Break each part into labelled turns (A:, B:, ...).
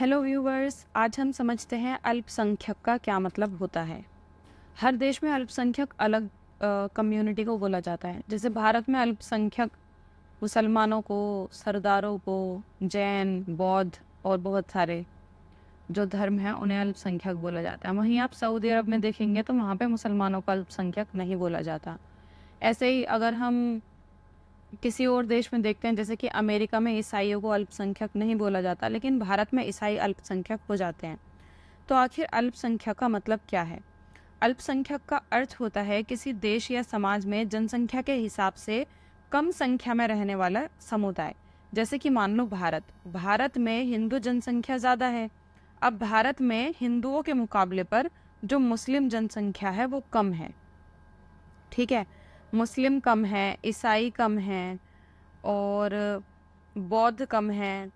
A: Hello viewers, आज हम समझते हैं अल्पसंख्यक का क्या मतलब होता है। हर देश में अल्पसंख्यक अलग कम्युनिटी को बोला जाता है। जैसे भारत में अल्पसंख्यक मुसलमानों को, सरदारों को, जैन, बौद्ध और बहुत सारे जो धर्म हैं उन्हें अल्पसंख्यक बोला जाता है। वहीं आप सऊदी अरब में देखेंगे तो वहाँ पे मुसलमानों को अल्पसंख्यक नहीं बोला जाता। ऐसे ही अगर हम किसी और देश में देखते हैं, जैसे कि अमेरिका में ईसाइयों को अल्पसंख्यक नहीं बोला जाता, लेकिन भारत में ईसाई अल्पसंख्यक हो जाते हैं। तो आखिर अल्पसंख्यक का मतलब क्या है? अल्पसंख्यक का अर्थ होता है किसी देश या समाज में जनसंख्या के हिसाब से कम संख्या में रहने वाला समुदाय। जैसे कि मान लो भारत में हिंदू जनसंख्या ज़्यादा है। अब भारत में हिंदुओं के मुकाबले पर जो मुस्लिम जनसंख्या है वो कम है। ठीक है, मुस्लिम कम है, ईसाई कम हैं और बौद्ध कम हैं,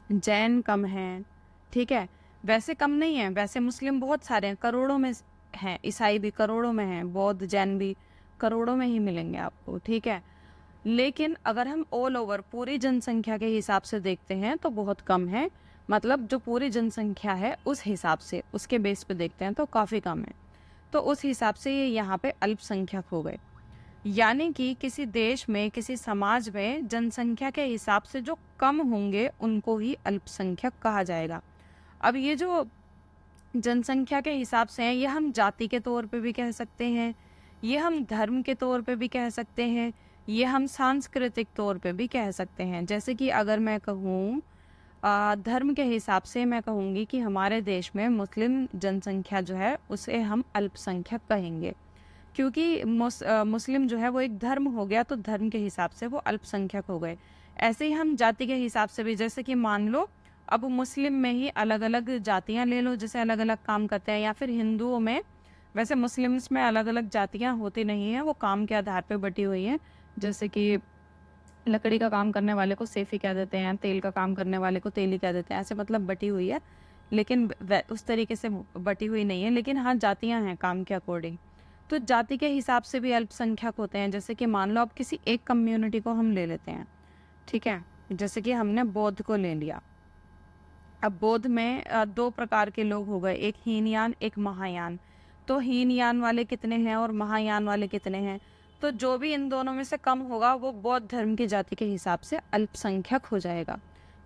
A: जैन कम हैं। ठीक है, वैसे कम नहीं है, वैसे मुस्लिम बहुत सारे हैं, करोड़ों में हैं, ईसाई भी करोड़ों में हैं, बौद्ध जैन भी करोड़ों में ही मिलेंगे आपको। ठीक है, लेकिन अगर हम ऑल ओवर पूरी जनसंख्या के हिसाब से देखते हैं तो बहुत कम है। मतलब जो पूरी जनसंख्या है उस हिसाब से, उसके बेस पे देखते हैं तो काफ़ी कम है। तो उस हिसाब से ये यहाँ पे अल्पसंख्यक हो गए। यानी कि किसी देश में, किसी समाज में जनसंख्या के हिसाब से जो कम होंगे उनको ही अल्पसंख्यक कहा जाएगा। अब ये जो जनसंख्या के हिसाब से हैं, ये हम जाति के तौर पे भी कह सकते हैं, ये हम धर्म के तौर पे भी कह सकते हैं, ये हम सांस्कृतिक तौर पे भी कह सकते हैं। जैसे कि अगर मैं कहूँ धर्म के हिसाब से, मैं कहूँगी कि हमारे देश में मुस्लिम जनसंख्या जो है उसे हम अल्पसंख्यक कहेंगे, क्योंकि मुस्लिम जो है वो एक धर्म हो गया, तो धर्म के हिसाब से वो अल्पसंख्यक हो गए। ऐसे ही हम जाति के हिसाब से भी, जैसे कि मान लो अब मुस्लिम में ही अलग अलग जातियां ले लो, जैसे अलग अलग काम करते हैं, या फिर हिंदुओं में, वैसे मुस्लिम्स में अलग अलग जातियां होती नहीं हैं, वो काम के आधार पर बटी हुई हैं। जैसे कि लकड़ी का काम करने वाले को सेफी कह देते हैं, तेल का काम करने वाले को तेली कह देते हैं, ऐसे मतलब बटी हुई है, लेकिन उस तरीके से बटी हुई नहीं है, लेकिन हाँ जातियां हैं काम के अकॉर्डिंग। तो जाति के हिसाब से भी अल्पसंख्यक होते हैं। जैसे कि मान लो अब किसी एक कम्युनिटी को हम ले लेते हैं, ठीक है, जैसे कि हमने बौद्ध को ले लिया। अब बौद्ध में दो प्रकार के लोग हो गए, एक हीनयान, एक महायान। तो हीनयान वाले कितने हैं और महायान वाले कितने हैं? तो जो भी इन दोनों में से कम होगा वो बौद्ध धर्म की जाति के हिसाब से अल्पसंख्यक हो जाएगा।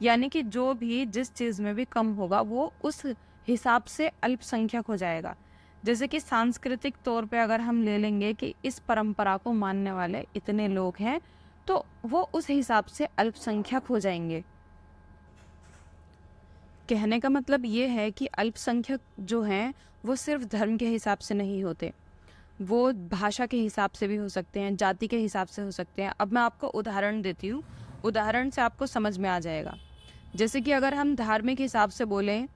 A: यानी कि जो भी जिस चीज़ में भी कम होगा वो उस हिसाब से अल्पसंख्यक हो जाएगा। जैसे कि सांस्कृतिक तौर पे अगर हम ले लेंगे कि इस परंपरा को मानने वाले इतने लोग हैं, तो वो उस हिसाब से अल्पसंख्यक हो जाएंगे। कहने का मतलब ये है कि अल्पसंख्यक जो हैं वो सिर्फ धर्म के हिसाब से नहीं होते, वो भाषा के हिसाब से भी हो सकते हैं, जाति के हिसाब से हो सकते हैं। अब मैं आपको उदाहरण देती हूँ, उदाहरण से आपको समझ में आ जाएगा। जैसे कि अगर हम धार्मिक हिसाब से बोलें,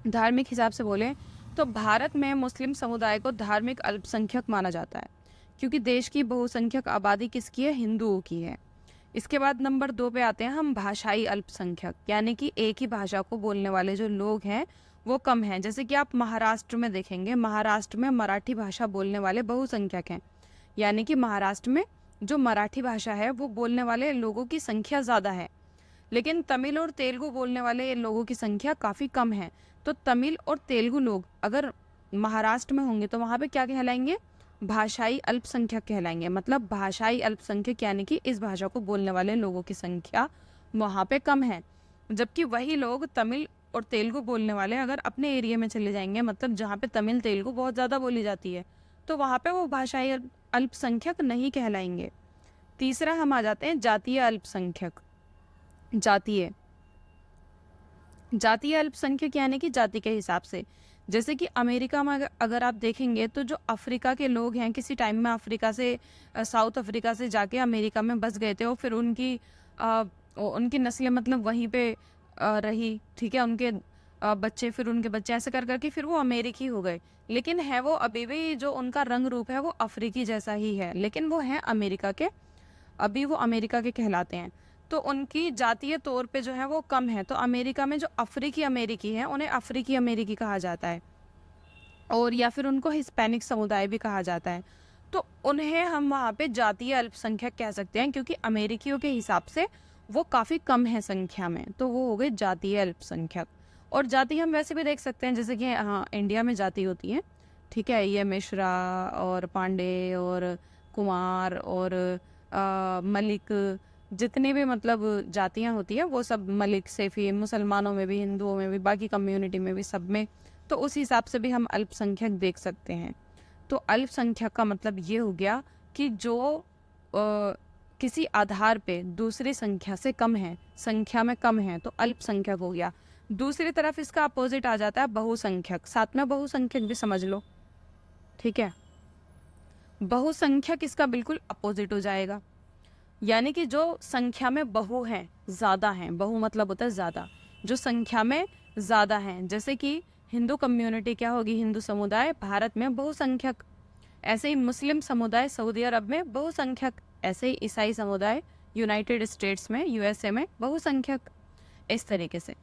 A: धार्मिक हिसाब से बोलें तो भारत में मुस्लिम समुदाय को धार्मिक अल्पसंख्यक माना जाता है, क्योंकि देश की बहुसंख्यक आबादी किसकी है? हिंदुओं की है। इसके बाद नंबर 2 पे आते हैं हम भाषाई अल्पसंख्यक, यानी कि एक ही भाषा को बोलने वाले जो लोग हैं वो कम हैं। जैसे कि आप महाराष्ट्र में देखेंगे, महाराष्ट्र में मराठी भाषा बोलने वाले बहुसंख्यक हैं, यानी कि महाराष्ट्र में जो मराठी भाषा है वो बोलने वाले लोगों की संख्या ज़्यादा है, लेकिन तमिल और तेलुगु बोलने वाले लोगों की संख्या काफ़ी कम है। तो तमिल और तेलुगु लोग अगर महाराष्ट्र में होंगे तो वहाँ पे क्या कहलाएंगे? भाषाई अल्पसंख्यक कहलाएंगे। मतलब भाषाई अल्पसंख्यक यानी कि इस भाषा को बोलने वाले लोगों की संख्या वहाँ पे कम है। जबकि वही लोग तमिल और तेलुगु बोलने वाले अगर अपने एरिया में चले जाएंगे, मतलब जहाँ पे तमिल तेलुगु बहुत ज़्यादा बोली जाती है, तो वहाँ पे वो भाषाई अल्पसंख्यक नहीं कहलाएंगे। तीसरा हम आ जाते हैं जातीय अल्पसंख्यक। जातीय अल्पसंख्यक यानी कि जाति के हिसाब से। जैसे कि अमेरिका में अगर आप देखेंगे तो जो अफ्रीका के लोग हैं, किसी टाइम में अफ्रीका से, साउथ अफ्रीका से जाके अमेरिका में बस गए थे और फिर उनकी नस्लें मतलब वहीं पे रही, ठीक है, उनके बच्चे, फिर उनके बच्चे, ऐसे कर करके फिर वो अमेरिकी हो गए। लेकिन है वो अभी भी, जो उनका रंग रूप है वो अफ्रीकी जैसा ही है, लेकिन वो है अमेरिका के, अभी वो अमेरिका के कहलाते हैं। तो उनकी जातीय तौर पे जो है वो कम है। तो अमेरिका में जो अफ्रीकी अमेरिकी हैं उन्हें अफ्रीकी अमेरिकी कहा जाता है, और या फिर उनको हिस्पैनिक समुदाय भी कहा जाता है। तो उन्हें हम वहाँ पे जातीय अल्पसंख्यक कह सकते हैं, क्योंकि अमेरिकियों के हिसाब से वो काफ़ी कम है संख्या में, तो वो हो गए जातीय अल्पसंख्यक। और जाति हम वैसे भी देख सकते हैं, जैसे कि हाँ इंडिया में जाति होती है, ठीक है, ये मिश्रा और पांडे और कुमार और मलिक, जितनी भी मतलब जातियां होती हैं वो सब, मलिक सेफी, मुसलमानों में भी, हिंदुओं में भी, बाकी कम्युनिटी में भी, सब में। तो उस हिसाब से भी हम अल्पसंख्यक देख सकते हैं। तो अल्पसंख्यक का मतलब ये हो गया कि जो किसी आधार पे दूसरी संख्या से कम है, संख्या में कम है, तो अल्पसंख्यक हो गया। दूसरी तरफ इसका अपोजिट आ जाता है बहुसंख्यक, साथ में बहुसंख्यक भी समझ लो, ठीक है। बहुसंख्यक इसका बिल्कुल अपोजिट हो जाएगा, यानी कि जो संख्या में बहु हैं, ज़्यादा हैं, बहु मतलब होता है ज़्यादा, जो संख्या में ज़्यादा हैं, जैसे कि हिंदू कम्युनिटी क्या होगी, हिंदू समुदाय भारत में बहुसंख्यक, ऐसे ही मुस्लिम समुदाय सऊदी अरब में बहुसंख्यक, ऐसे ही ईसाई समुदाय यूनाइटेड स्टेट्स में, यूएसए में बहुसंख्यक, इस तरीके से।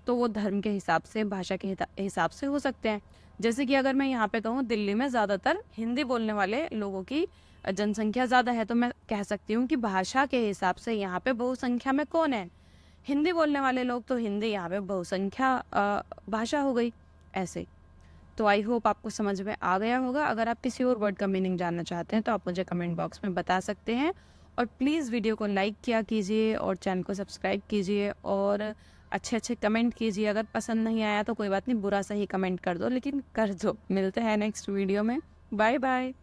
A: तो वो धर्म के हिसाब से, भाषा के हिसाब से हो सकते हैं। जैसे कि अगर मैं यहाँ पे कहूँ दिल्ली में ज़्यादातर हिंदी बोलने वाले लोगों की जनसंख्या ज़्यादा है, तो मैं कह सकती हूँ कि भाषा के हिसाब से यहाँ पे बहुसंख्या में कौन है, हिंदी बोलने वाले लोग, तो हिंदी यहाँ पे बहुसंख्या भाषा हो गई, ऐसे। तो आई होप आपको समझ में आ गया होगा। अगर आप किसी और वर्ड का मीनिंग जानना चाहते हैं तो आप मुझे कमेंट बॉक्स में बता सकते हैं, और प्लीज़ वीडियो को लाइक किया कीजिए और चैनल को सब्सक्राइब कीजिए और अच्छे अच्छे कमेंट कीजिए। अगर पसंद नहीं आया तो कोई बात नहीं, बुरा सा ही कमेंट कर दो, लेकिन कर दो। मिलते हैं नेक्स्ट वीडियो में, बाय बाय।